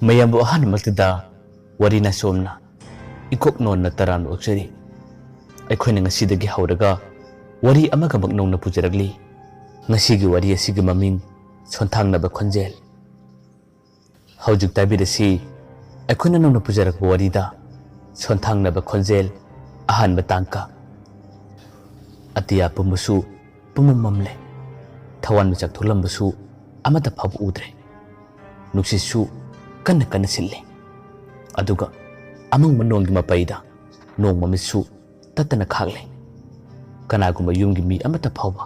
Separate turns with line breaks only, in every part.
mayambu ahan maltida warina somna ikok non na taran okseri akhoi ngasi dagi hauraga wari amaga maknong na pujaragli ngasi gi wari asigi maming sonthang na ba khonjel haujuk tabirasi akhoi na nong na pujarak wari da sonthang na ba khonjel ahan batangka atiya pumusu pumumamle thawan machak tholambusu amata phabu udre nuksisu kanna kanna sille aduga amang manong gi mapaida nong mamisu tatana khagle kanaguma yumgi mi amata phawba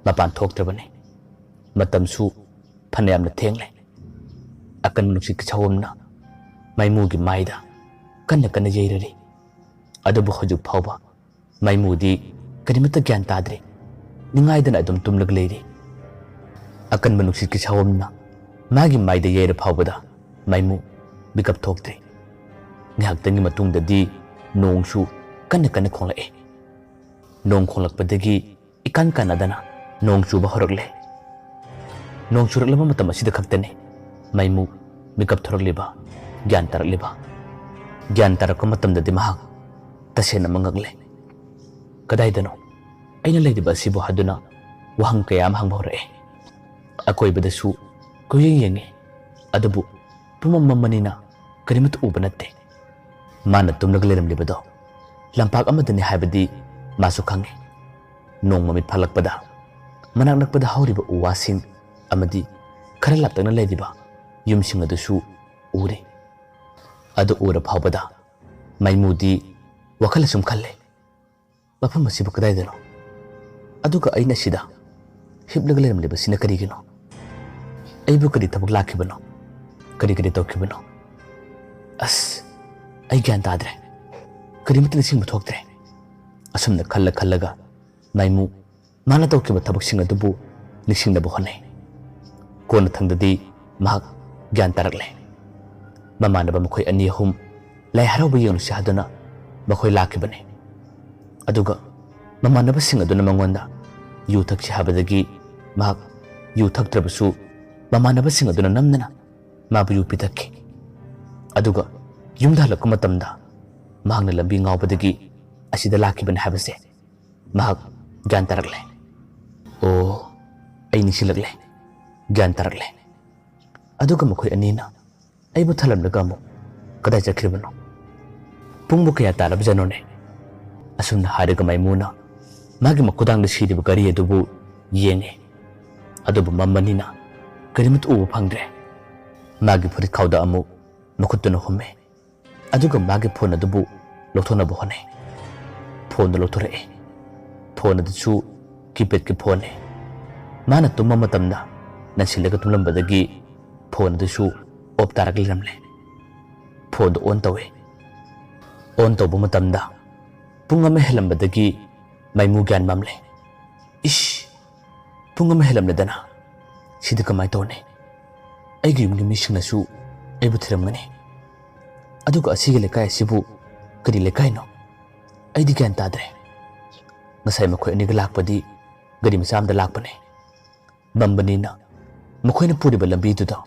mapan thoktrabane matamsu phanayamna thengle akan nuksi khawamna maimu gi maida kanna kanna yeirari adubu hojuk phawba maimu di karimata gyan tadre ningaidana adum tumlag leiri akan manuksi khawamna magi maida yeira phawbada maimu bikap thoktre ngahaktangi matungdadi nongsu kanna kanna khonglake nong khonglakpadagi ikan kanadana nong chuba horakle nong churaklaba matam asida khaktane maimu bikap thorokliba gyan tarakka matamdadi mahak tasena mangakle kadaidano aina leidiba asibu haduna wahang kayam hangba horae akoibadasu kuyeng yengi adubu pumammanina karimatu uba natte mana tumlag leramlibado lampak amadani haibadi masu khange nong mamit phalakpada manak nakpada hauriba uwasing amadi khara laptana leidiba yumsing adusu ure adu ura phawbada maimudi wakhala sum khalle mafam asibu kadaidano aduga aina sida hiblag leramliba sina karigino aibu kadi tabuk lakhibano kari tawkhibano as ai gyan tadre karimata lising muthoktre asumna khallaga maimu mana tawkhiba thabak sing adubu lising na bohone kona thangdadi mahak gyan tarakle mamanaba makhoi ani hum lai harawa yenu shahaduna makhoi lakhibane aduga mamanaba sing aduna mangonda yu thakchi habadagi mahak yu thaktrabasu mamanaba sing aduna namnana mabu yu pitakki aduga yumda halakku matamda mahakna lambi ngawbadagi asida lakhibane habase mahak gyan tarakle o ai nisilagle gyan tarakle aduga makhoi anina aibu thalamlaga amu kadai chakribano pungbu kaya tarabjanone asumna haraga maimuna magi makudangda siriba gari adubu yenge adubu mammanina karimut ubu phangdre magi furit khawda amu makhutuna humme aduga magi phone adubu lothona bohone phone lothore phone adu keypad ki phone mana tumma matamda nasilaga tumlambadagi phone adu off tarak liramle phone on tawe on tawbu matamda punga me helambadagi maimu gyan mamle ish punga me helamledana sida kamai tone aigi yumgi misingnasu aibu thiramgani aduga asigi lekai asibu kari lekai no aidi gyan tadre ngasai makhoi aniga lakpadi gari machamda lakpane bambanina makhoina puriba lambi duda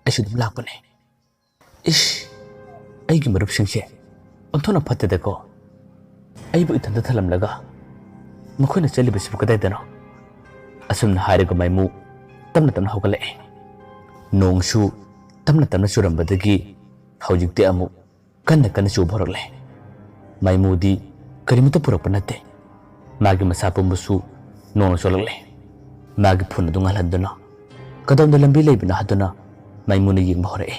aisudum lakpane ish aigi marup singse onthona phattedako aibu ithanda thalamlaga makhoina chalibasibu kadaidano asumna haraga maimu tamna hogale nongsu tamna surambadagi haujikte amu kanna chubhorakle maimudi karimata purakpa natte magi masa pumbusu nong solakle magi phun adu ngalhanduna kadamda lambi leibina haduna maimuna yingba horae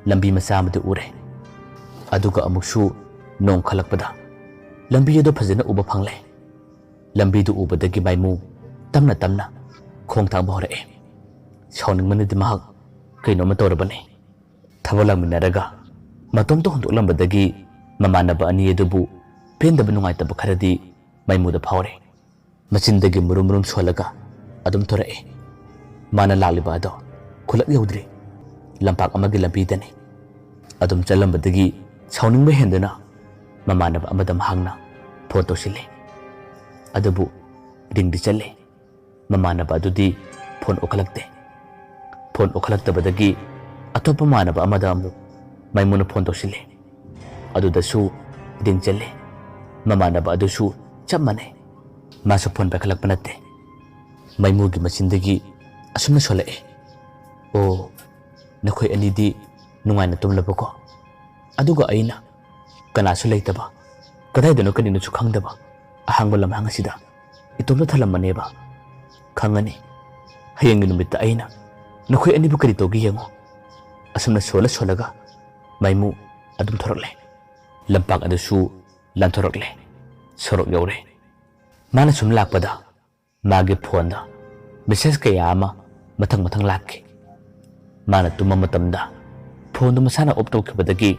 lambi masa amadu ure aduga amuksu nong khalakpada lambi adu phajana uba phangle lambi du ubadagi maimu tamna khong thang horae sauning manidi mahak kaino ma torabane thabalang minaraga matom to hondok lambadagi mamanaba ani adubu pendaba nungaitaba kharadi maimuda phawre macindagi murum solaga adum thorae mana laliba ado khulak yaudre lampak amagi lambidane adum chalambadagi sauningba hendana mamanaba amadam hangna photo sile adubu ringdi challe mamanaba adudi phone okhalakte phone okhalaktabadagi ꯑꯇꯣꯞꯄ ꯃꯥꯟꯅꯕ ꯑꯃꯗ ꯑꯃꯨꯛ ꯃꯥꯏꯃꯨꯅ phone ꯇꯧꯁꯤꯜꯂꯦ꯫ ꯑꯗꯨꯗꯁꯨ ring ꯆꯠꯂꯦ꯫ ꯃꯃꯥꯟꯅꯕ ꯑꯗꯨꯁꯨ ꯆꯞ ꯃꯥꯟꯅꯩ, ꯃꯥꯁꯨ ꯐꯣꯟ ꯄꯥꯏꯈꯠꯂꯛꯄ ꯅꯠꯇꯦ꯫ ꯃꯥꯏꯃꯨꯒꯤ ꯃꯆꯤꯟꯗꯒꯤ ꯑꯁꯨꯝꯅ ꯁꯣꯜꯂꯛꯑꯦ, "ꯑꯣ, ꯅꯈꯣꯏ ꯑꯅꯤꯗꯤ ꯅꯨꯡꯉꯥꯏꯅ ꯇꯨꯝꯂꯕꯀꯣ? ꯑꯗꯨꯒ ꯑꯩꯅ ꯀꯅꯥꯁꯨ ꯂꯩꯇꯕ, ꯀꯗꯥꯏꯗꯅꯣ ꯀꯔꯤꯅꯣꯁꯨ ꯈꯪꯗꯕ ꯑꯍꯥꯡꯕ ꯂꯝꯍꯥꯡ ꯑꯁꯤꯗ ꯏꯇꯣꯝꯇ ꯊꯜꯂꯝꯕꯅꯦꯕ꯫ ꯈꯪꯉꯅꯤ, ꯍꯌꯦꯡꯒꯤ ꯅꯨꯃꯤꯠꯇ ꯑꯩꯅ ꯅꯈꯣꯏ ꯑꯅꯤꯕꯨ ꯀꯔꯤ ꯇꯧꯒꯦ ꯌꯦꯡꯉꯣ." ꯑꯁꯨꯝꯅ ꯁꯣꯜꯂꯒ ꯃꯥꯏꯃꯨ ꯑꯗꯨꯝ ꯊꯣꯔꯛꯂꯦ꯫ ꯂꯝꯄꯥꯛ ꯑꯗꯨꯁꯨ ꯂꯥꯟꯊꯣꯔꯛꯂꯦ꯫ ꯁꯣꯔꯣꯛ ꯌꯧꯔꯦ꯫ ꯃꯥꯅ ꯁꯨꯝ ꯂꯥꯛꯄꯗ ꯃꯥꯒꯤ ꯐꯣꯟꯗ ꯃꯦꯁꯦꯖ ꯀꯌꯥ ꯑꯃ ꯃꯊꯪ ꯃꯊꯪ ꯂꯥꯛꯈꯤ꯫ ꯃꯥꯅ ꯇꯨꯝꯕ ꯃꯇꯝꯗ ꯐꯣꯟꯗꯨ ꯃꯁꯥꯅ ꯑꯣꯐ ꯇꯧꯈꯤꯕꯗꯒꯤ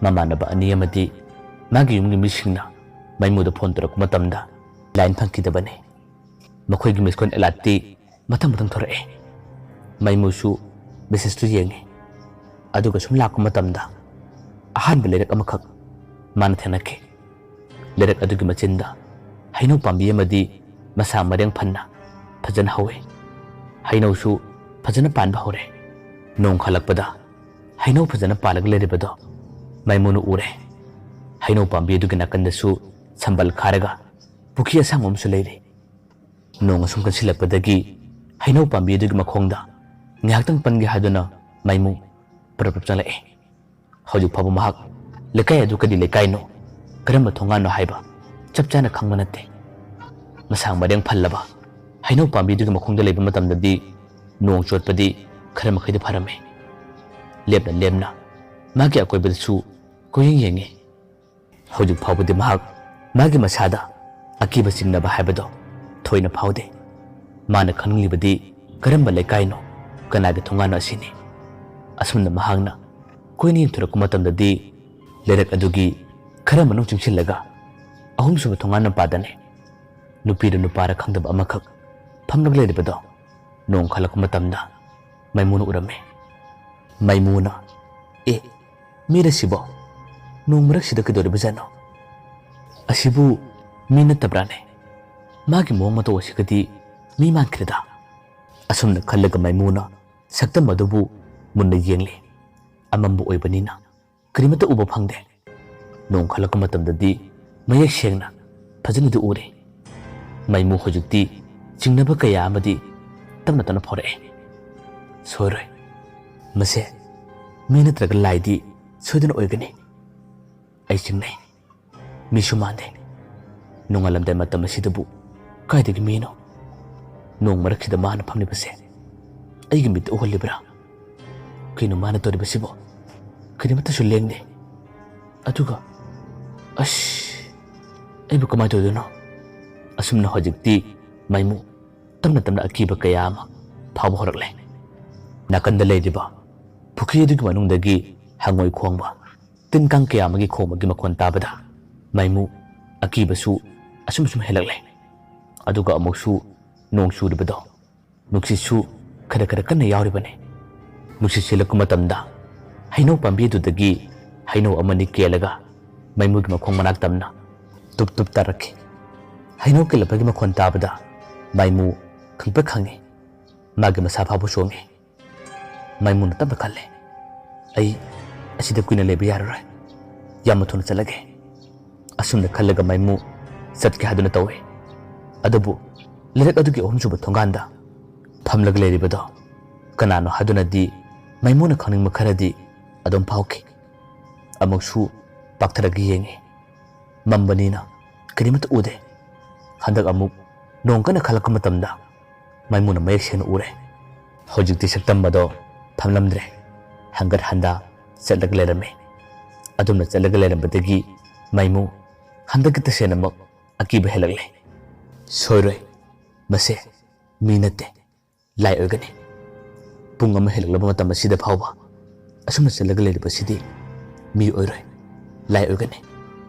ꯃꯃꯥꯟꯅꯕ ꯑꯅꯤ ꯑꯃꯗꯤ ꯃꯥꯒꯤ ꯌꯨꯝꯒꯤ ꯃꯤꯁꯤꯡꯅ ꯃꯥꯏꯃꯨꯗ ꯐꯣꯟ ꯇꯧꯔꯛꯄ ꯃꯇꯝꯗ ꯂꯥꯏꯟ ꯐꯪꯈꯤꯗꯕꯅꯤ꯫ ꯃꯈꯣꯏꯒꯤ ꯃꯤꯁꯀꯣꯜ ꯑꯦꯂꯥꯔꯠꯇꯤ ꯃꯊꯪ ꯃꯊꯪ ꯊꯣꯔꯛꯑꯦ꯫ ꯃꯥꯏꯃꯨꯁꯨ ꯃꯦꯁꯦꯖꯇꯨ ꯌꯦꯡꯉꯤ꯫ ꯑꯗꯨꯒ ꯁꯨꯝ ꯂꯥꯛꯄ ꯃꯇꯝꯗ ꯑꯍꯥꯟꯕ ꯂꯩꯔꯛ ꯑꯃꯈꯛ ꯃꯥꯅ ꯊꯦꯡꯅꯈꯤ꯫ ꯂꯩꯔꯛ ꯑꯗꯨꯒꯤ ꯃꯆꯤꯟꯗ ꯍꯩꯅꯧ ꯄꯥꯝꯕꯤ ꯑꯃꯗꯤ ꯃꯁꯥ ꯃꯔꯦꯡ ꯐꯟꯅ ꯐꯖꯅ ꯍꯧꯋꯤ꯫ ꯍꯩꯅꯧꯁꯨ ꯐꯖꯅ ꯄꯥꯟꯕ ꯍꯧꯔꯦ꯫ ꯅꯣꯡ ꯈꯠꯂꯛꯄꯗ ꯍꯩꯅꯧ ꯐꯖꯅ ꯄꯥꯜꯂꯒ ꯂꯩꯔꯤꯕꯗꯣ ꯃꯥꯏꯃꯨꯅ ꯎꯔꯦ꯫ ꯍꯩꯅꯧ ꯄꯥꯝꯕꯤ ꯑꯗꯨꯒꯤ ꯅꯥꯀꯟꯗꯁꯨ ꯁꯝꯕꯜ ꯈꯥꯔꯒ ꯄꯨꯈ꯭ꯔꯤ ꯑꯁꯥꯡꯕ ꯑꯃꯁꯨ ꯂꯩꯔꯤ꯫ ꯅꯣꯡ ꯑꯁꯨꯝ ꯀꯟꯁꯤꯜꯂꯛꯄꯗꯒꯤ ꯍꯩꯅꯧ ꯄꯥꯝꯕꯤ ꯑꯗꯨꯒꯤ ꯃꯈꯣꯡꯗ ꯉꯥꯏꯍꯥꯛꯇꯪ ꯄꯟꯒꯦ ꯍꯥꯏꯗꯨꯅ ꯃꯥꯏꯃꯨ ꯄꯔꯞ ꯆꯪꯂꯛꯑꯦ꯫ ꯍꯧꯖꯤꯛ ꯐꯥꯎꯕ ꯃꯍꯥꯛ ꯂꯩꯀꯥꯏ ꯑꯗꯨ ꯀꯔꯤ ꯂꯩꯀꯥꯏꯅꯣ, ꯀꯔꯝꯕ ꯊꯣꯡꯒꯥꯟꯅꯣ ꯍꯥꯏꯕ ꯆꯞ ꯆꯥꯅ ꯈꯪꯕ ꯅꯠꯇꯦ꯫ ꯃꯁꯥ ꯃꯔꯦꯡ ꯐꯜꯂꯕ ꯍꯩꯅꯧ ꯄꯥꯝꯕꯤ ꯑꯗꯨꯒꯤ ꯃꯈꯣꯡꯗ ꯂꯩꯕ ꯃꯇꯝꯗꯗꯤ ꯅꯣꯡ ꯆꯣꯠꯄꯗꯤ ꯈꯔ ꯃꯈꯩꯗꯤ ꯐꯔꯝꯃꯤ꯫ ꯂꯦꯞꯅ ꯂꯦꯞꯅ ꯃꯥꯒꯤ ꯑꯀꯣꯏꯕꯗꯁꯨ ꯀꯣꯏꯌꯦꯡ ꯌꯦꯡꯉꯤ꯫ ꯍꯧꯖꯤꯛ ꯐꯥꯎꯕꯗꯤ ꯃꯍꯥꯛ ꯃꯥꯒꯤ ꯃꯁꯥꯗ ꯑꯀꯤꯕ ꯆꯤꯡꯅꯕ ꯍꯥꯏꯕꯗꯣ ꯊꯣꯏꯅ ꯐꯥꯎꯗꯦ꯫ ꯃꯥꯅ ꯈꯪꯅꯤꯡꯂꯤꯕꯗꯤ ꯀꯔꯝꯕ ꯂꯩꯀꯥꯏꯅꯣ, ꯀꯅꯥꯒꯤ ꯊꯣꯡꯒꯥꯟꯅꯣ ꯑꯁꯤꯅꯤ꯫ ꯑꯁꯨꯝꯅ ꯃꯍꯥꯛꯅ ꯀꯣꯏꯅ ꯌꯦꯡꯊꯣꯔꯛꯄ ꯃꯇꯝꯗꯗꯤ ꯂꯩꯔꯛ ꯑꯗꯨꯒꯤ ꯈꯔ ꯃꯅꯨꯡ ꯆꯪꯁꯤꯜꯂꯒ ꯑꯍꯨꯝꯁꯨꯕ ꯊꯣꯡꯒꯥꯟ ꯃꯄꯥꯗꯅꯤ ꯅꯨꯄꯤꯔ ꯅꯨꯄꯥꯔ ꯈꯪꯗꯕ ꯑꯃꯈꯛ ꯐꯝꯂꯒ ꯂꯩꯔꯤꯕꯗꯣ ꯅꯣꯡ ꯈꯠꯂꯛꯄ ꯃꯇꯝꯗ ꯃꯥꯏꯃꯨꯅ ꯎꯔꯝꯃꯤ꯫ ꯃꯥꯏꯃꯨꯅ, "ꯑꯦ, ꯃꯤꯔ ꯁꯤꯕꯣ? ꯅꯣꯡ ꯃꯔꯛꯁꯤꯗ ꯀꯩꯗꯧꯔꯤꯕꯖꯥꯠꯅꯣ? ꯑꯁꯤꯕꯨ ꯃꯤ ꯅꯠꯇꯕ꯭ꯔꯥꯅꯦ? ꯃꯥꯒꯤ ꯃꯑꯣꯡ ꯃꯇꯧ ꯑꯁꯤꯒꯗꯤ ꯃꯤ ꯃꯥꯟꯈ꯭ꯔꯦꯗ." ꯑꯁꯨꯝꯅ ꯈꯜꯂꯒ ꯃꯥꯏꯃꯨꯅ ꯁꯛꯇꯝ ꯑꯗꯨꯕꯨ ꯃꯨꯟꯅ ꯌꯦꯡꯂꯤ꯫ ꯑꯃꯝꯕ ꯑꯣꯏꯕꯅꯤꯅ ꯀꯔꯤꯃꯠꯇ ꯎꯕ ꯐꯪꯗꯦ꯫ ꯅꯣꯡ ꯈꯠꯂꯛꯄ ꯃꯇꯝꯗꯗꯤ ꯃꯌꯦꯛ ꯁꯦꯡꯅ ꯐꯖꯅꯗꯤ ꯎꯔꯦ꯫ ꯃꯥꯏꯃꯨ ꯍꯧꯖꯤꯛꯇꯤ ꯆꯤꯡꯅꯕ ꯀꯌꯥ ꯑꯃꯗꯤ ꯇꯞꯅ ꯇꯞꯅ ꯐꯥꯎꯔꯛꯑꯦ꯫ ꯁꯣꯏꯔꯣꯏ, ꯃꯁꯦ ꯃꯤ ꯅꯠꯇ꯭ꯔꯒ ꯂꯥꯏꯗꯤ ꯁꯣꯏꯗꯅ ꯑꯣꯏꯒꯅꯤ꯫ ꯑꯩ ꯆꯤꯡꯅꯩ, ꯃꯤꯁꯨ ꯃꯥꯟꯗꯦ꯫ ꯅꯣꯡꯉꯥꯜꯂꯝꯗꯥꯏ ꯃꯇꯝ ꯑꯁꯤꯗꯕꯨ ꯀꯥꯏꯗꯒꯤ ꯃꯤꯅꯣ? ꯅꯣꯡ ꯃꯔꯛꯁꯤꯗ ꯃꯥꯅ ꯐꯝꯂꯤꯕꯁꯦ ꯑꯩꯒꯤ ꯃꯤꯠꯇ ꯎꯍꯜꯂꯤꯕ꯭ꯔꯥ? ꯀꯩꯅꯣ ꯃꯥꯅ ꯇꯧꯔꯤꯕꯁꯤꯕꯣ? ꯀꯔꯤꯃꯠꯇꯁꯨ ꯂꯦꯡꯗꯦ꯫ ꯑꯗꯨꯒ ꯑꯩꯕꯨ ꯀꯃꯥꯏꯅ ꯇꯧꯗꯣꯏꯅꯣ? ꯑꯁꯨꯝꯅ ꯍꯧꯖꯤꯛꯇꯤ ꯃꯥꯏꯃꯨ ꯇꯞꯅ ꯇꯞꯅ ꯑꯀꯤꯕ ꯀꯌꯥ ꯑꯃ ꯐꯥꯎꯕ ꯍꯧꯔꯛꯂꯦ꯫ ꯅꯥꯀꯟꯗ ꯂꯩꯔꯤꯕ ꯄꯨꯈ꯭ꯔꯤ ꯑꯗꯨꯒꯤ ꯃꯅꯨꯡꯗꯒꯤ ꯍꯪꯉꯣꯏ ꯈꯣꯡꯕ, ꯇꯤꯟ ꯀꯥꯡ ꯀꯌꯥ ꯑꯃꯒꯤ ꯈꯣꯡꯕꯒꯤ ꯃꯈꯣꯟ ꯇꯥꯕꯗ ꯃꯥꯏꯃꯨ ꯑꯀꯤꯕꯁꯨ ꯑꯁꯨꯝ ꯍꯦꯜꯂꯛꯂꯦ꯫ ꯑꯗꯨꯒ ꯑꯃꯨꯛꯁꯨ ꯅꯣꯡ ꯆꯨꯔꯤꯕꯗꯣ ꯅꯨꯡꯁꯤꯠꯁꯨ ꯈꯔ ꯈꯔ ꯀꯟꯅ ꯌꯥꯎꯔꯤꯕꯅꯤ꯫ ꯅꯨꯡꯁꯤꯠ ꯁꯤꯠꯂꯛꯄ ꯃꯇꯝꯗ ꯍꯩꯅꯧ ꯄꯥꯝꯕꯤ ꯑꯗꯨꯗꯒꯤ ꯍꯩꯅꯧ ꯑꯃꯅꯤ ꯀꯦꯜꯂꯒ ꯃꯥꯏꯃꯨꯒꯤ ꯃꯈꯣꯡ ꯃꯅꯥꯛ ꯇꯝꯅ ꯇꯨꯞ ꯇꯨꯞ ꯇꯥꯔꯛꯈꯤ꯫ ꯍꯩꯅꯧ ꯀꯦꯜꯂꯛꯄꯒꯤ ꯃꯈꯣꯟ ꯇꯥꯕꯗ ꯃꯥꯏꯃꯨ ꯈꯪꯄ꯭ꯔꯦꯛ ꯈꯪꯉꯤ꯫ ꯃꯥꯒꯤ ꯃꯁꯥ ꯐꯥꯎꯕ ꯆꯣꯡꯉꯤ꯫ ꯃꯥꯏꯃꯨꯅ ꯇꯞꯅ ꯈꯜꯂꯦ, "ꯑꯩ ꯑꯁꯤꯗ ꯀꯨꯏꯅ ꯂꯩꯕ ꯌꯥꯔꯔꯣꯏ, ꯌꯥꯝꯅ ꯊꯨꯅ ꯆꯠꯂꯒꯦ." ꯑꯁꯨꯝꯅ ꯈꯜꯂꯒ ꯃꯥꯏꯃꯨ ꯆꯠꯀꯦ ꯍꯥꯏꯗꯨꯅ ꯇꯧꯏ꯫ ꯑꯗꯨꯕꯨ ꯂꯩꯔꯛ ꯑꯗꯨꯒꯤ ꯑꯍꯨꯝꯁꯨꯕ ꯊꯣꯡꯒꯥꯟꯗ ꯐꯝꯂꯒ ꯂꯩꯔꯤꯕꯗꯣ ꯀꯅꯥꯅꯣ ꯍꯥꯏꯗꯨꯅꯗꯤ ꯃꯥꯏꯃꯨꯅ ꯈꯪꯅꯤꯡꯕ ꯈꯔꯗꯤ ꯑꯗꯨꯝ ꯐꯥꯎꯈꯤ꯫ ꯑꯃꯨꯛꯁꯨ ꯄꯥꯛꯊꯔꯒ ꯌꯦꯡꯉꯤ꯫ ꯃꯝꯕꯅꯤꯅ ꯀꯔꯤꯃꯠꯇ ꯎꯗꯦ꯫ ꯍꯟꯗꯛ ꯑꯃꯨꯛ ꯅꯣꯡ ꯀꯟꯅ ꯈꯠꯂꯛꯄ ꯃꯇꯝꯗ ꯃꯥꯏꯃꯨꯅ ꯃꯌꯦꯛ ꯁꯦꯡꯅ ꯎꯔꯦ꯫ ꯍꯧꯖꯤꯛꯇꯤ ꯁꯛꯇꯝꯕꯗꯣ ꯐꯝꯂꯝꯗ꯭ꯔꯦ, ꯍꯪꯒꯠ ꯍꯟꯗꯥ ꯆꯠꯂꯒ ꯂꯩꯔꯝꯃꯤ꯫ ꯑꯗꯨꯝꯅ ꯆꯠꯂꯒ ꯂꯩꯔꯝꯕꯗꯒꯤ ꯃꯥꯏꯃꯨ ꯍꯟꯗꯛꯀꯤ ꯇꯁꯦꯡꯅꯃꯛ ꯑꯀꯤꯕ ꯍꯦꯜꯂꯛꯂꯦ꯫ ꯁꯣꯏꯔꯣꯏ, ꯃꯁꯦ ꯃꯤ ꯅꯠꯇꯦ, ꯂꯥꯏ ꯑꯣꯏꯒꯅꯤ꯫ ꯄꯨꯡ ꯑꯃ ꯍꯦꯜꯂꯛꯂꯕ ꯃꯇꯝ ꯑꯁꯤꯗ ꯐꯥꯎꯕ ꯑꯁꯨꯝꯅ ꯆꯠꯂꯒ ꯂꯩꯔꯤꯕꯁꯤꯗꯤ ꯃꯤ ꯑꯣꯏꯔꯣꯏ, ꯂꯥꯏ ꯑꯣꯏꯒꯅꯤ꯫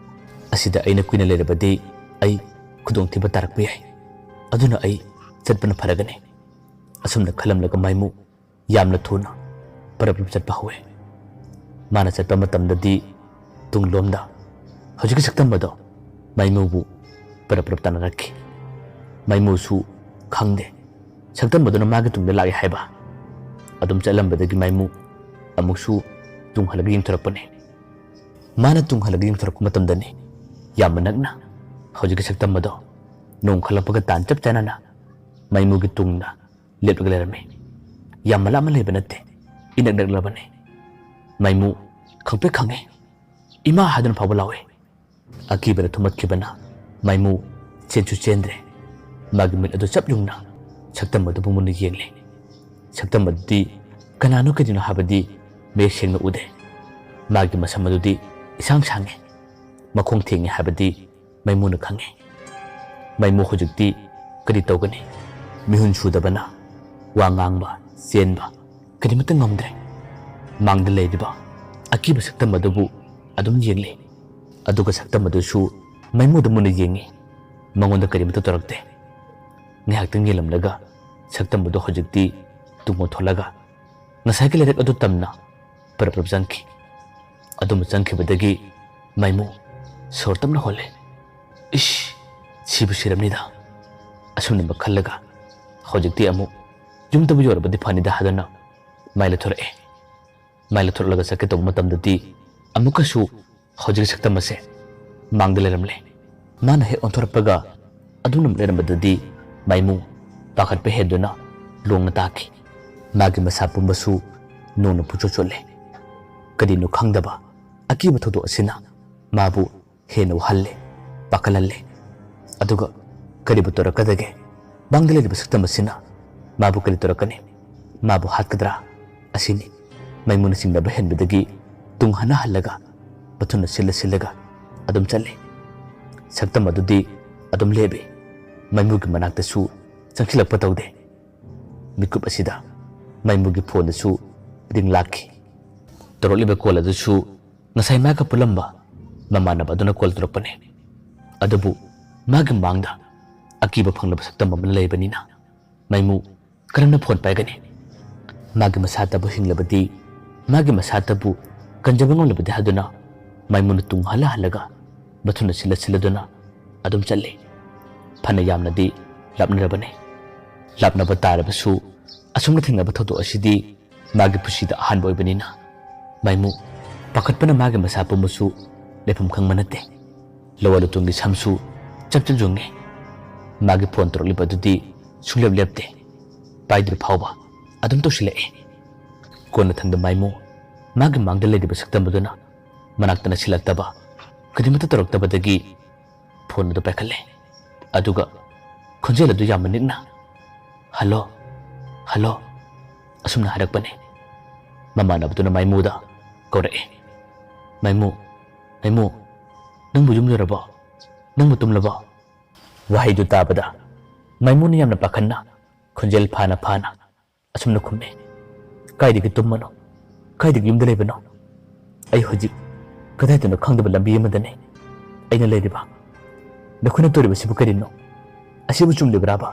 ꯑꯁꯤꯗ ꯑꯩꯅ ꯀꯨꯏꯅ ꯂꯩꯔꯕꯗꯤ ꯑꯩ ꯈꯨꯗꯣꯡꯊꯤꯕ ꯇꯥꯔꯛꯄ ꯌꯥꯏ꯫ ꯑꯗꯨꯅ ꯑꯩ ꯆꯠꯄꯅ ꯐꯔꯒꯅꯤ꯫ ꯑꯁꯨꯝꯅ ꯈꯜꯂꯝꯂꯒ ꯃꯥꯏꯃꯨ ꯌꯥꯝꯅ ꯊꯨꯅ ꯄꯔꯞ ꯆꯠꯄ ꯍꯧꯋꯦ꯫ ꯃꯥꯅ ꯆꯠꯄ ꯃꯇꯝꯗꯗꯤ ꯇꯨꯡꯂꯣꯝꯗ ꯍꯧꯖꯤꯛꯀꯤ ꯁꯛꯇꯝꯕꯗꯣ ꯃꯥꯏꯃꯨꯕꯨ ꯄꯔꯞ ꯇꯥꯟꯅꯔꯛꯈꯤ꯫ ꯃꯥꯏꯃꯨꯁꯨ ꯈꯪꯗꯦ ꯁꯛꯇꯝꯕꯗꯨꯅ ꯃꯥꯒꯤ ꯇꯨꯡꯗ ꯂꯥꯛꯏ ꯍꯥꯏꯕ꯫ ꯑꯗꯨꯝ ꯆꯠꯂꯝꯕꯗꯒꯤ ꯃꯥꯏꯃꯨ ꯑꯃꯨꯛꯁꯨ ꯇꯨꯡꯍꯜꯂꯒ ꯌꯦꯡꯊꯣꯔꯛꯄꯅꯤ ꯃꯥꯅ ꯇꯨꯡꯍꯜꯂꯒ ꯌꯦꯡꯊꯣꯔꯛꯄ ꯃꯇꯝꯗꯅꯤ ꯌꯥꯝꯅ ꯅꯛꯅ ꯍꯧꯖꯤꯛꯀꯤ ꯁꯛꯇꯝ ꯑꯗꯣ ꯅꯣꯡ ꯈꯜꯂꯛꯄꯒ ꯇꯥꯟ ꯆꯞ ꯆꯥꯅꯅ ꯃꯩꯃꯨꯒꯤ ꯇꯨꯡꯗ ꯂꯦꯞꯂꯒ ꯂꯩꯔꯝꯃꯤ ꯌꯥꯝꯅ ꯂꯥꯞꯅ ꯂꯩꯕ ꯅꯠꯇꯦ ꯏꯅꯛ ꯅꯛꯂꯕꯅꯤ ꯃꯩꯃꯨ ꯈꯪꯄ꯭ꯔꯦꯛ ꯈꯪꯉꯦ ꯏꯃꯥ ꯍꯥꯏꯗꯨꯅ ꯐꯥꯎꯕ ꯂꯥꯎꯏ ꯑꯀꯤꯕꯅ ꯊꯨꯝꯍꯠꯈꯤꯕꯅ ꯃꯩꯃꯨ ꯆꯦꯟꯁꯨ ꯆꯦꯟꯗ꯭ꯔꯦ ꯃꯥꯒꯤ ꯃꯤꯠ ꯑꯗꯨ ꯆꯞ ꯌꯨꯡꯅ ꯁꯛꯇꯝ ꯑꯗꯨꯕꯨ ꯃꯨꯟꯅ ꯌꯦꯡꯂꯤ ꯁꯛꯇꯝ ꯑꯗꯨꯗꯤ ꯀꯅꯥꯅꯣ ꯀꯔꯤꯅꯣ ꯍꯥꯏꯕꯗꯤ ꯃꯌꯦꯛ ꯁꯦꯡꯅ ꯎꯗꯦ ꯃꯥꯒꯤ ꯃꯁꯝ ꯑꯗꯨꯗꯤ ꯏꯁꯥꯡ ꯁꯥꯡꯉꯦ ꯃꯈꯣꯡ ꯊꯦꯡꯉꯦ ꯍꯥꯏꯕꯗꯤ ꯃꯩꯃꯨꯅ ꯈꯪꯉꯤ ꯃꯩꯃꯨ ꯍꯧꯖꯤꯛꯇꯤ ꯀꯔꯤ ꯇꯧꯒꯅꯤ ꯃꯤꯍꯨꯟ ꯁꯨꯗꯕꯅ ꯋꯥ ꯉꯥꯡꯕ ꯆꯦꯟꯕ ꯀꯔꯤꯃꯠꯇ ꯉꯝꯗ꯭ꯔꯦ ꯃꯥꯡꯗ ꯂꯩꯔꯤꯕ ꯑꯀꯤꯕ ꯁꯛꯇꯝ ꯑꯗꯨꯕꯨ ꯑꯗꯨꯝ ꯌꯦꯡꯂꯤ ꯑꯗꯨꯒ ꯁꯛꯇꯝ ꯑꯗꯨꯁꯨ ꯃꯩꯃꯨꯗ ꯃꯨꯟꯅ ꯌꯦꯡꯉꯤ ꯃꯉꯣꯟꯗ ꯀꯔꯤꯃꯠꯇ ꯇꯧꯔꯛꯇꯦ ꯉꯥꯏꯍꯥꯛꯇꯪ ꯌꯦꯡꯂꯝꯂꯒ ꯁꯛꯇꯝ ꯑꯗꯨ ꯍꯧꯖꯤꯛꯇꯤ ꯇꯨꯡ ꯑꯣꯟꯊꯣꯛꯂꯒ ꯉꯁꯥꯏꯒꯤ ꯂꯩꯔꯛ ꯑꯗꯨ ꯇꯝꯅ ꯄꯔꯞ ꯆꯪꯈꯤ ꯑꯗꯨꯝ ꯆꯪꯈꯤꯕꯗꯒꯤ ꯃꯩꯃꯨ ꯁꯣꯔ ꯇꯞꯅ ꯍꯣꯜꯂꯦ ꯏꯁ ꯁꯤꯕꯨ ꯁꯤꯔꯝꯅꯤꯗ ꯑꯁꯨꯝꯅ ꯈꯜꯂꯒ ꯍꯧꯖꯤꯛꯇꯤ ꯑꯃꯨꯛ ꯌꯨꯝꯗꯕꯨ ꯌꯧꯔꯕꯗꯤ ꯐꯅꯤꯗ ꯍꯥꯏꯗꯨꯅ ꯃꯥꯏ ꯂꯩꯊꯣꯔꯛꯑꯦ ꯃꯥꯏ ꯂꯩꯊꯣꯔꯛꯂꯒ ꯆꯠꯀꯦ ꯇꯧꯕ ꯃꯇꯝꯗꯗꯤ ꯑꯃꯨꯛꯀꯁꯨ ꯍꯧꯖꯤꯛꯀꯤ ꯁꯛꯇꯝ ꯑꯁꯦ ꯃꯥꯡꯗ ꯂꯩꯔꯝꯂꯦ ꯃꯥꯅ ꯍꯦꯛ ꯑꯣꯟꯊꯣꯔꯛꯄꯒ ꯑꯗꯨꯅ ꯂꯩꯔꯝꯕꯗꯗꯤ ꯃꯩꯃꯨ ꯄꯥꯈꯠꯄ ꯍꯦꯟꯗꯨꯅ ꯂꯣꯡꯅ ꯇꯥꯈꯤ ꯃꯥꯒꯤ ꯃꯁꯥ ꯄꯨꯝꯕꯁꯨ ꯅꯣꯡꯅ ꯄꯨꯡꯆꯣꯠ ꯆꯣꯠꯂꯦ ꯀꯔꯤꯅꯣ ꯈꯪꯗꯕ ꯑꯀꯤꯕ ꯊꯧꯗꯣꯛ ꯑꯁꯤꯅ ꯃꯥꯕꯨ ꯍꯦꯟꯅ ꯋꯥꯍꯜꯂꯦ ꯄꯥꯈꯠꯍꯜꯂꯦ ꯑꯗꯨꯒ ꯀꯔꯤꯕꯨ ꯇꯧꯔꯛꯀꯗꯒꯦ ꯃꯥꯡꯗ ꯂꯩꯔꯤꯕ ꯁꯛꯇꯝ ꯑꯁꯤꯅ ꯃꯥꯕꯨ ꯀꯔꯤ ꯇꯧꯔꯛꯀꯅꯤ ꯃꯥꯕꯨ ꯍꯥꯠꯀꯗ꯭ꯔꯥ ꯑꯁꯤꯅꯤ ꯃꯩꯃꯨꯅ ꯆꯤꯡꯅꯕ ꯍꯦꯟꯕꯗꯒꯤ ꯇꯨꯡ ꯍꯟꯅ ꯍꯜꯂꯒ ꯃꯊꯨꯟꯅ ꯁꯤꯜꯂꯒ ꯑꯗꯨꯝ ꯆꯠꯂꯤ ꯁꯛꯇꯝ ꯑꯗꯨꯗꯤ ꯑꯗꯨꯝ ꯂꯦꯞꯄꯤ ꯃꯩꯃꯨꯒꯤ ꯃꯅꯥꯛꯇꯁꯨ ꯆꯪꯁꯤꯜꯂꯛꯄ ꯇꯧꯗꯦ ꯃꯤꯀꯨꯞ ꯑꯁꯤꯗ ꯃꯩꯃꯨꯒꯤ ꯐꯣꯟꯗꯁꯨ ꯔꯤꯡ ꯂꯥꯛꯈꯤ ꯇꯧꯔꯛꯂꯤꯕ ꯀꯣꯜ ꯑꯗꯨꯁꯨ ꯉꯁꯥꯏ ꯃꯥꯒ ꯄꯨꯜꯂꯝꯕ ꯃꯃꯥꯟꯅꯕ ꯑꯗꯨꯅ ꯀꯣꯜ ꯇꯧꯔꯛꯄꯅꯤ ꯑꯗꯨꯕꯨ ꯃꯥꯒꯤ ꯃꯥꯡꯗ ꯑꯀꯤꯕ ꯐꯪꯂꯕ ꯁꯛꯇꯝ ꯑꯃꯅ ꯂꯩꯕꯅꯤꯅ ꯃꯩꯃꯨ ꯀꯔꯝꯅ ꯐꯣꯟ ꯄꯥꯏꯒꯅꯤ ꯃꯥꯒꯤ ꯃꯁꯥꯇꯕꯨ ꯍꯤꯡꯂꯕꯗꯤ ꯃꯥꯒꯤ ꯃꯁꯥꯇꯕꯨ ꯀꯟꯖꯕ ꯉꯝꯂꯕꯗꯤ ꯍꯥꯏꯗꯨꯅ ꯃꯩꯃꯨꯅ ꯇꯨꯡ ꯍꯜꯂꯒ ꯃꯊꯨꯟꯅ ꯁꯤꯜꯂꯗꯨꯅ ꯑꯗꯨꯝ ꯆꯠꯂꯤ ꯐꯅ ꯌꯥꯝꯅꯗꯤ ꯂꯥꯞꯅꯔꯕꯅꯤ ꯂꯥꯞꯅꯕ ꯇꯥꯔꯕꯁꯨ ꯑꯁꯨꯝꯅ ꯊꯦꯡꯅꯕ ꯊꯧꯗꯣꯛ ꯑꯁꯤꯗꯤ ꯃꯥꯒꯤ ꯄꯨꯟꯁꯤꯗ ꯑꯍꯥꯟꯕ ꯑꯣꯏꯕꯅꯤꯅ ꯃꯩꯃꯨ ꯄꯥꯈꯠꯄꯅ ꯃꯥꯒꯤ ꯃꯁꯥ ꯄꯨꯝꯕꯁꯨ ꯂꯩꯐꯝ ꯈꯪꯕ ꯅꯠꯇꯦ ꯂꯋꯥ ꯂꯨꯇꯨꯡꯒꯤ ꯁꯝꯁꯨ ꯆꯞ ꯌꯨꯡꯉꯤ ꯃꯥꯒꯤ ꯐꯣꯟ ꯇꯧꯔꯛꯂꯤꯕ ꯑꯗꯨꯗꯤ ꯁꯨꯡꯂꯦꯞ ꯂꯦꯞꯇꯦ ꯄꯥꯏꯗ꯭ꯔꯤ ꯐꯥꯎꯕ ꯑꯗꯨꯝ ꯇꯧꯁꯤꯜꯂꯛꯑꯦ ꯀꯣꯟꯅ ꯊꯪꯗ ꯃꯩꯃꯨ ꯃꯥꯒꯤ ꯃꯥꯡꯗ ꯂꯩꯔꯤꯕ ꯁꯛꯇꯝ ꯑꯗꯨꯅ ꯃꯅꯥꯛꯇ ꯅꯛꯁꯤꯜꯂꯛꯇꯕ ꯀꯔꯤꯃꯠꯇ ꯇꯧꯔꯛꯇꯕꯗꯒꯤ ꯐꯣꯟ ꯑꯗꯨ ꯄꯥꯏꯈꯠꯂꯦ ꯑꯗꯨꯒ ꯈꯣꯟꯖꯦꯜ ꯑꯗꯨ ꯌꯥꯝꯅ ꯅꯤꯛꯅ ꯍꯜꯂꯣ ꯍꯜꯂꯣ ꯑꯁꯨꯝꯅ ꯍꯥꯏꯔꯛꯄꯅꯤ ꯃꯃꯥꯟꯅꯕꯗꯨꯅ ꯃꯩꯃꯨꯗ ꯀꯧꯔꯛꯑꯦ ꯃꯩꯃꯨ ꯃꯩꯃꯨ ꯅꯪꯕꯨ ꯌꯨꯝ ꯌꯧꯔꯕꯣ ꯅꯪꯕꯨ ꯇꯨꯝꯂꯕꯣ ꯋꯥꯍꯩꯗꯨ ꯇꯥꯕꯗ ꯃꯩꯃꯨꯅ ꯌꯥꯝꯅ ꯄꯥꯈꯠꯅ ꯈꯣꯟꯖꯦꯜ ꯐꯥꯅ ꯑꯁꯨꯝꯅ ꯈꯨꯝꯃꯦ ꯀꯥꯏꯗꯒꯤ ꯇꯨꯝꯕꯅꯣ ꯀꯥꯏꯗꯒꯤ ꯌꯨꯝꯗ ꯂꯩꯕꯅꯣ ꯑꯩ ꯍꯧꯖꯤꯛ ꯀꯗꯥꯏꯗꯅꯣ ꯈꯪꯗꯕ ꯂꯝꯕꯤ ꯑꯃꯗꯅꯦ ꯑꯩꯅ ꯂꯩꯔꯤꯕ ꯅꯈꯣꯏꯅ ꯇꯧꯔꯤꯕꯁꯤꯕꯨ ꯀꯔꯤꯅꯣ ꯑꯁꯤꯕꯨ ꯆꯨꯝꯂꯤꯕ꯭ꯔꯥꯕ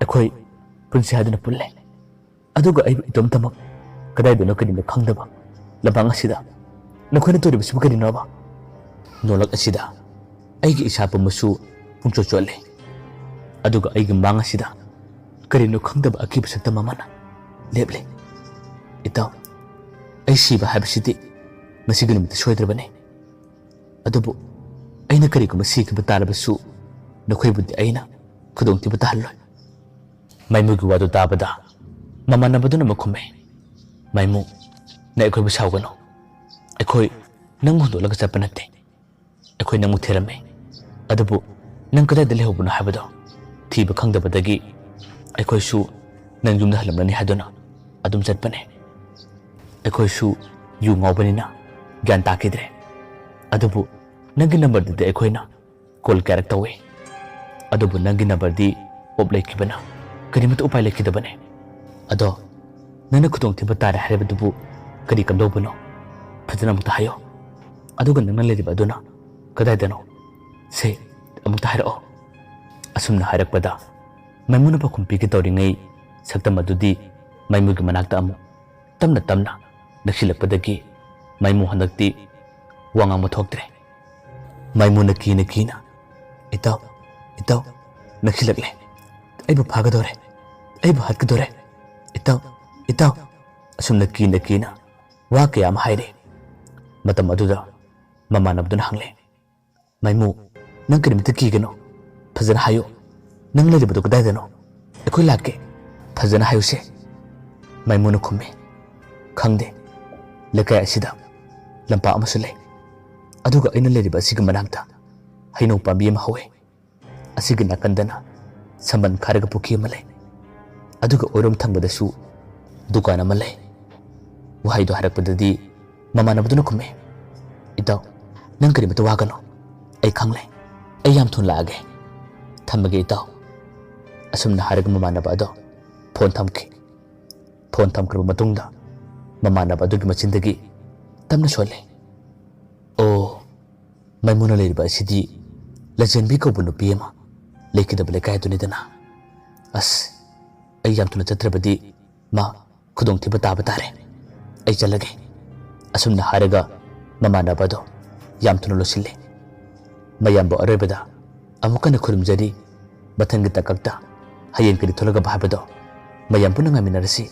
ꯑꯩꯈꯣꯏ ꯄꯨꯟꯁꯤ ꯍꯥꯏꯗꯨꯅ ꯄꯨꯜꯂꯦ ꯑꯗꯨꯒ ꯑꯩꯕꯨ ꯏꯇꯣꯝꯇꯃꯛ ꯀꯗꯥꯏꯗꯅꯣ ꯀꯔꯤꯅꯣ ꯈꯪꯗꯕ ꯂꯝꯄꯥꯛ ꯑꯁꯤꯗ ꯅꯈꯣꯏꯅ ꯇꯧꯔꯤꯕꯁꯤꯕꯨ ꯀꯔꯤꯅꯣꯕ ꯅꯣꯂꯛ ꯑꯁꯤꯗ ꯑꯩꯒꯤ ꯏꯁꯥ ꯄꯨꯝꯕꯁꯨ ꯄꯨꯡꯆꯣꯠ ꯆꯣꯠꯂꯦ ꯑꯗꯨꯒ ꯑꯩꯒꯤ ꯃꯥꯡ ꯑꯁꯤꯗ ꯀꯔꯤꯅꯣ ꯈꯪꯗꯕ ꯑꯀꯤꯕ ꯁꯛꯇꯝ ꯑꯃꯅ ꯂꯦꯞꯂꯦ ꯏꯇꯥꯎ ꯑꯩ ꯁꯤꯕ ꯍꯥꯏꯕꯁꯤꯗꯤ ꯉꯁꯤꯒꯤ ꯅꯨꯃꯤꯠꯇ ꯁꯣꯏꯗ꯭ꯔꯕꯅꯤ ꯑꯗꯨꯕꯨ ꯑꯩꯅ ꯀꯔꯤꯒꯨꯝꯕ ꯁꯤꯈꯤꯕ ꯇꯥꯔꯕꯁꯨ ꯅꯈꯣꯏꯕꯨꯗꯤ ꯑꯩꯅ ꯈꯨꯗꯣꯡꯊꯤꯕ ꯇꯥꯍꯜꯂꯣꯏ ꯃꯩꯃꯨꯒꯤ ꯋꯥꯗꯨ ꯇꯥꯕꯗ ꯃꯃꯥꯟꯅꯕꯗꯨꯅ ꯑꯃꯨꯛ ꯈꯨꯝꯃꯦ ꯃꯩꯃꯨ ꯅꯪ ꯑꯩꯈꯣꯏꯕꯨ ꯁꯥꯎꯒꯅꯨ ꯑꯩꯈꯣꯏ ꯅꯪꯕꯨ ꯍꯨꯟꯗꯣꯛꯂꯒ ꯆꯠꯄ ꯅꯠꯇꯦ ꯑꯩꯈꯣꯏ ꯅꯪꯕꯨ ꯊꯤꯔꯝꯃꯦ ꯑꯗꯨꯕꯨ ꯅꯪ ꯀꯗꯥꯏꯗ ꯂꯩꯍꯧꯕꯅꯣ ꯍꯥꯏꯕꯗꯣ ꯊꯤꯕ ꯈꯪꯗꯕꯗꯒꯤ ꯑꯩꯈꯣꯏꯁꯨ ꯅꯪ ꯌꯨꯝꯗ ꯍꯜꯂꯝꯂꯅꯤ ꯍꯥꯏꯗꯨꯅ ꯑꯗꯨꯝ ꯆꯠꯄꯅꯦ ꯑꯩꯈꯣꯏꯁꯨ ꯌꯨ ꯉꯥꯎꯕꯅꯤꯅ ꯒ꯭ꯌꯥꯟ ꯇꯥꯈꯤꯗ꯭ꯔꯦ ꯑꯗꯨꯕꯨ ꯅꯪꯒꯤ ꯅꯝꯕꯔꯗꯗꯤ ꯑꯩꯈꯣꯏꯅ ꯀꯣꯜ ꯀꯌꯥꯔꯛ ꯇꯧꯏ ꯑꯗꯨꯕꯨ ꯅꯪꯒꯤ ꯅꯝꯕꯔꯗꯤ ꯑꯣꯞ ꯂꯩꯈꯤꯕꯅ ꯀꯔꯤꯃꯠꯇ ꯎꯄꯥꯏ ꯂꯩꯈꯤꯗꯕꯅꯦ ꯑꯗꯣ ꯅꯪꯅ ꯈꯨꯗꯣꯡꯊꯤꯕ ꯇꯥꯔꯦ ꯍꯥꯏꯔꯤꯕꯗꯨꯕꯨ ꯀꯔꯤ ꯀꯝꯗꯧꯕꯅꯣ ꯐꯖꯅ ꯑꯃꯨꯛꯇ ꯍꯥꯏꯌꯣ ꯑꯗꯨꯒ ꯅꯪꯅ ꯂꯩꯔꯤꯕ ꯑꯗꯨꯅ ꯀꯗꯥꯏꯗꯅꯣ ꯁꯦ ꯑꯃꯨꯛꯇ ꯍꯥꯏꯔꯛꯑꯣ ꯑꯁꯨꯝꯅ ꯍꯥꯏꯔꯛꯄꯗ ꯃꯩꯃꯨꯅ ꯄꯥꯎꯈꯨꯝ ꯄꯤꯒꯦ ꯇꯧꯔꯤꯉꯩ ꯁꯛꯇꯝ ꯑꯗꯨꯗꯤ ꯃꯩꯃꯨꯒꯤ ꯃꯅꯥꯛꯇ ꯑꯃꯨꯛ ꯇꯞꯅ ꯅꯛꯁꯤꯜꯂꯛꯄꯗꯒꯤ ꯃꯩꯃꯨ ꯍꯟꯗꯛꯇꯤ ꯋꯥ ꯉꯥꯡꯕ ꯊꯣꯛꯇ꯭ꯔꯦ ꯃꯩꯃꯨꯅ ꯀꯤꯅ ꯏꯇꯥꯎ ꯏꯇꯥꯎ ꯅꯛꯁꯤꯜꯂꯛꯂꯦ ꯑꯩꯕꯨ ꯐꯥꯒꯗꯧꯔꯦ ꯑꯩꯕꯨ ꯍꯥꯠꯀꯗꯧꯔꯦ ꯏꯇꯥꯎ ꯏꯇꯥꯎ ꯑꯁꯨꯝꯅ ꯀꯤꯅ ꯋꯥ ꯀꯌꯥ ꯑꯃ ꯍꯥꯏꯔꯦ꯫ ꯃꯇꯝ ꯑꯗꯨꯗ ꯃꯃꯥꯟꯅꯕꯗꯨꯅ ꯍꯪꯂꯦ, ꯃꯥꯏꯃꯨ ꯅꯪ ꯀꯔꯤꯃꯇ ꯀꯤꯒꯅꯣ, ꯐꯖꯅ ꯍꯥꯏꯌꯨ, ꯅꯪ ꯂꯩꯔꯤꯕꯗꯨ ꯀꯗꯥꯏꯗꯅꯣ? ꯑꯩꯈꯣꯏ ꯂꯥꯛꯀꯦ, ꯐꯖꯅ ꯍꯥꯏꯌꯨꯁꯦ꯫ ꯃꯥꯏꯃꯨꯅ ꯈꯨꯝꯃꯦ, ꯈꯪꯗꯦ, ꯂꯩꯀꯥꯏ ꯑꯁꯤꯗ ꯂꯝꯄꯥꯛ ꯑꯃꯁꯨ ꯂꯩ, ꯑꯗꯨꯒ ꯑꯩꯅ ꯂꯩꯔꯤꯕ ꯑꯁꯤꯒꯤ ꯃꯅꯥꯛꯇ ꯍꯩꯅꯧ ꯄꯥꯝꯕꯤ ꯑꯃ ꯍꯧꯋꯦ, ꯑꯁꯤꯒꯤ ꯅꯥꯀꯟꯗꯅ ꯁꯝꯕꯟ ꯈꯥꯔꯒ ꯄꯨꯈ꯭ꯔꯤ ꯑꯃ ꯂꯩ, ꯑꯗꯨꯒ ꯑꯣꯏꯔꯣꯝ ꯊꯪꯕꯗꯁꯨ ꯗꯨꯀꯥꯟ ꯑꯃ ꯂꯩ꯫ ꯋꯥꯍꯩꯗꯣ ꯍꯥꯏꯔꯛꯄꯗꯗꯤ ꯃꯃꯥꯟꯅꯕꯗꯨꯅ ꯈꯨꯝꯃꯦ, ꯏꯇꯥꯎ ꯅꯪ ꯀꯔꯤꯃꯇ ꯋꯥꯒꯅꯣ, ꯑꯩ ꯈꯪꯂꯦ, ꯑꯩ ꯌꯥꯝ ꯊꯨꯅ ꯂꯥꯛꯑꯒꯦ, ꯊꯝꯃꯒꯦ ꯏꯇꯥꯎ꯫ ꯑꯁꯨꯝꯅ ꯍꯥꯏꯔꯒ ꯃꯃꯥꯟꯅꯕ ꯑꯗꯣ ꯐꯣꯟ ꯊꯝꯈꯤ꯫ ꯐꯣꯟ ꯊꯝꯈ꯭ꯔꯕ ꯃꯇꯨꯡꯗ ꯃꯃꯥꯟꯅꯕ ꯑꯗꯨꯒꯤ ꯃꯆꯤꯟꯗꯒꯤ ꯇꯞꯅ ꯁꯣꯜꯂꯦ, ꯑꯣ, ꯃꯥꯏꯃꯨꯅ ꯂꯩꯔꯤꯕ ꯑꯁꯤꯗꯤ ꯂꯟꯆꯦꯟꯕꯤ ꯀꯧꯕ ꯅꯨꯄꯤ ꯑꯃ ꯂꯩꯈꯤꯗꯕ ꯂꯩꯀꯥꯏ ꯑꯗꯨꯅꯤꯗꯅ꯫ ꯑꯁ, ꯑꯩ ꯌꯥꯝ ꯊꯨꯅ ꯆꯠꯇ꯭ꯔꯕꯗꯤ ꯃꯥ ꯈꯨꯗꯣꯡꯊꯤꯕ ꯇꯥꯕ ꯇꯥꯔꯦ, ꯑꯩ ꯆꯠꯂꯒꯦ꯫ ꯑꯁꯨꯝꯅ ꯍꯥꯏꯔꯒ ꯃꯃꯥꯟꯅꯕ ꯑꯗꯣ ꯌꯥꯝ ꯊꯨꯅ ꯂꯣꯏꯁꯤꯜꯂꯦ꯫ ꯃꯌꯥꯝꯕꯨ ꯑꯔꯣꯏꯕꯗ ꯑꯃꯨꯛ ꯍꯟꯅ ꯈꯨꯔꯨꯝꯖꯔꯤ, ꯃꯊꯪꯒꯤ ꯇꯥꯡꯀꯛꯇ ꯍꯌꯦꯡ ꯀꯔꯤ ꯊꯣꯛꯂꯒꯕ ꯍꯥꯏꯕꯗꯣ ꯃꯌꯥꯝ ꯄꯨꯟꯅ ꯉꯥꯏꯃꯤꯟꯅꯔꯁꯤ꯫